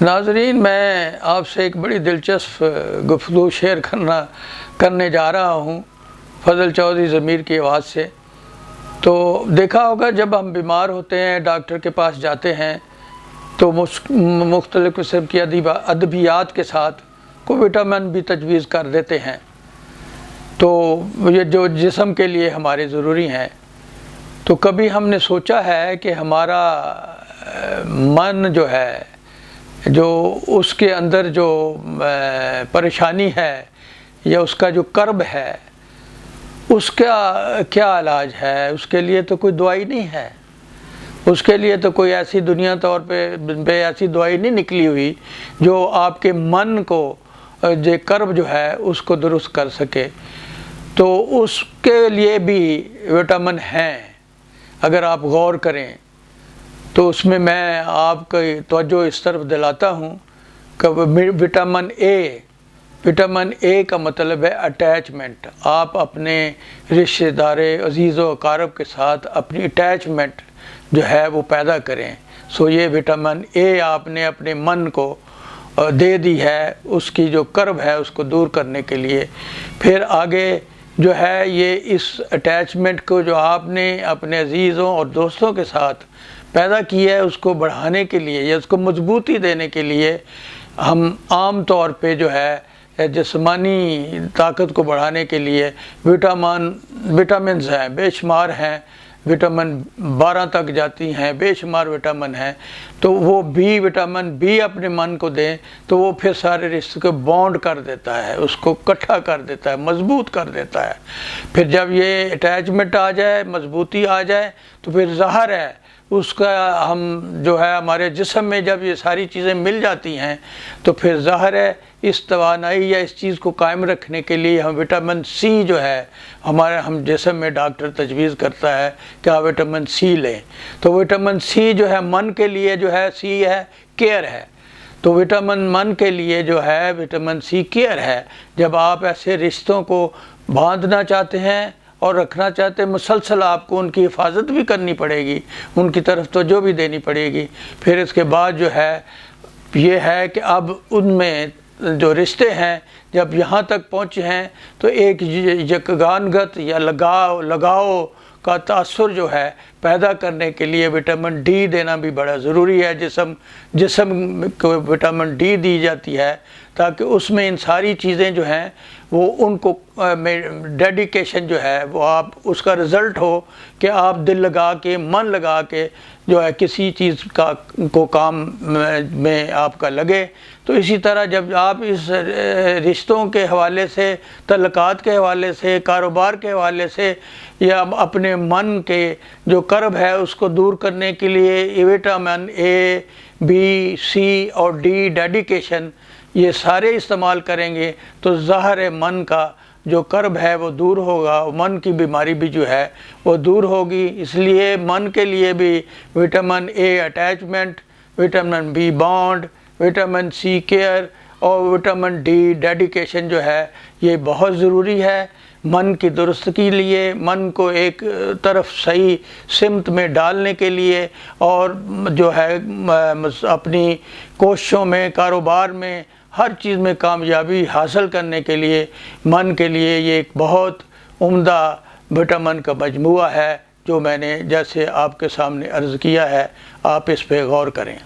ناظرین، میں آپ سے ایک بڑی دلچسپ گفتگو شیئر کرنے جا رہا ہوں فضل چودھری ضمیر کی آواز سے۔ تو دیکھا ہوگا جب ہم بیمار ہوتے ہیں، ڈاکٹر کے پاس جاتے ہیں تو مختلف قسم کی ادویات کے ساتھ کوئی وٹامن بھی تجویز کر دیتے ہیں، تو یہ جو جسم کے لیے ہمارے ضروری ہیں۔ تو کبھی ہم نے سوچا ہے کہ ہمارا من جو ہے، جو اس کے اندر جو پریشانی ہے یا اس کا جو کرب ہے، اس کا کیا علاج ہے؟ اس کے لیے تو کوئی دوائی نہیں ہے، اس کے لیے تو کوئی ایسی دنیا طور پہ ایسی دوائی نہیں نکلی ہوئی جو آپ کے من کو جو کرب جو ہے اس کو درست کر سکے۔ تو اس کے لیے بھی وٹامن ہیں، اگر آپ غور کریں تو اس میں آپ کی توجہ اس طرف دلاتا ہوں کہ وٹامن اے کا مطلب ہے اٹیچمنٹ۔ آپ اپنے رشتہ دار عزیز و اقارب کے ساتھ اپنی اٹیچمنٹ جو ہے وہ پیدا کریں۔ یہ وٹامن اے آپ نے اپنے من کو دے دی ہے، اس کی جو کرب ہے اس کو دور کرنے کے لیے۔ پھر آگے جو ہے یہ اس اٹیچمنٹ کو جو آپ نے اپنے عزیزوں اور دوستوں کے ساتھ پیدا کی ہے، اس کو بڑھانے کے لیے یا اس کو مضبوطی دینے کے لیے ہم عام طور پہ جو ہے جسمانی طاقت کو بڑھانے کے لیے وٹامنز ہیں، بے شمار ہیں، وٹامن 12 تک جاتی ہیں، بے شمار وٹامن ہیں۔ تو وہ وٹامن بی اپنے من کو دیں تو وہ پھر سارے رشتے کو بانڈ کر دیتا ہے، اس کو اکٹھا کر دیتا ہے، مضبوط کر دیتا ہے۔ پھر جب یہ اٹیچمنٹ آ جائے، مضبوطی آ جائے، تو پھر ظاہر ہے اس کا ہم جو ہے ہمارے جسم میں جب یہ ساری چیزیں مل جاتی ہیں تو پھر ظاہر ہے اس توانائی یا اس چیز کو قائم رکھنے کے لیے ہم وٹامن سی جو ہے ہم جسم میں ڈاکٹر تجویز کرتا ہے کہ آپ وٹامن سی لیں۔ تو وٹامن سی جو ہے من کے لیے جو ہے سی ہے، کیئر ہے۔ تو من کے لیے جو ہے وٹامن سی کیئر ہے۔ جب آپ ایسے رشتوں کو باندھنا چاہتے ہیں اور رکھنا چاہتے ہیں، مسلسل آپ کو ان کی حفاظت بھی کرنی پڑے گی، ان کی طرف توجہ بھی دینی پڑے گی۔ پھر اس کے بعد جو ہے یہ ہے کہ اب ان میں جو رشتے ہیں جب یہاں تک پہنچے ہیں تو ایک یکگانگت یا لگاؤ کا تاثر جو ہے پیدا کرنے کے لیے وٹامن ڈی دینا بھی بڑا ضروری ہے۔ جسم کو وٹامن ڈی دی جاتی ہے تاکہ اس میں ان ساری چیزیں جو ہیں وہ ان کو ڈیڈیکیشن جو ہے وہ آپ اس کا رزلٹ ہو کہ آپ دل لگا کے، من لگا کے جو ہے کسی چیز کو کام میں آپ کا لگے۔ تو اسی طرح جب آپ اس رشتوں کے حوالے سے، تعلقات کے حوالے سے، کاروبار کے حوالے سے یا اپنے من کے جو کرب ہے اس کو دور کرنے کے لیے وٹامن اے، بی، سی اور ڈی ڈیڈیکیشن یہ سارے استعمال کریں گے تو ظاہر من کا جو کرب ہے وہ دور ہوگا، من کی بیماری بھی جو ہے وہ دور ہوگی۔ اس لیے من کے لیے بھی vitamin A attachment, vitamin B bond, vitamin C care اور وٹامن ڈی ڈیڈیکیشن جو ہے یہ بہت ضروری ہے من کی درست کے لیے، من کو ایک طرف صحیح سمت میں ڈالنے کے لیے، اور جو ہے اپنی کوششوں میں، کاروبار میں، ہر چیز میں کامیابی حاصل کرنے کے لیے من کے لیے یہ ایک بہت عمدہ وٹامن کا مجموعہ ہے جو میں نے جیسے آپ کے سامنے عرض کیا ہے۔ آپ اس پہ غور کریں۔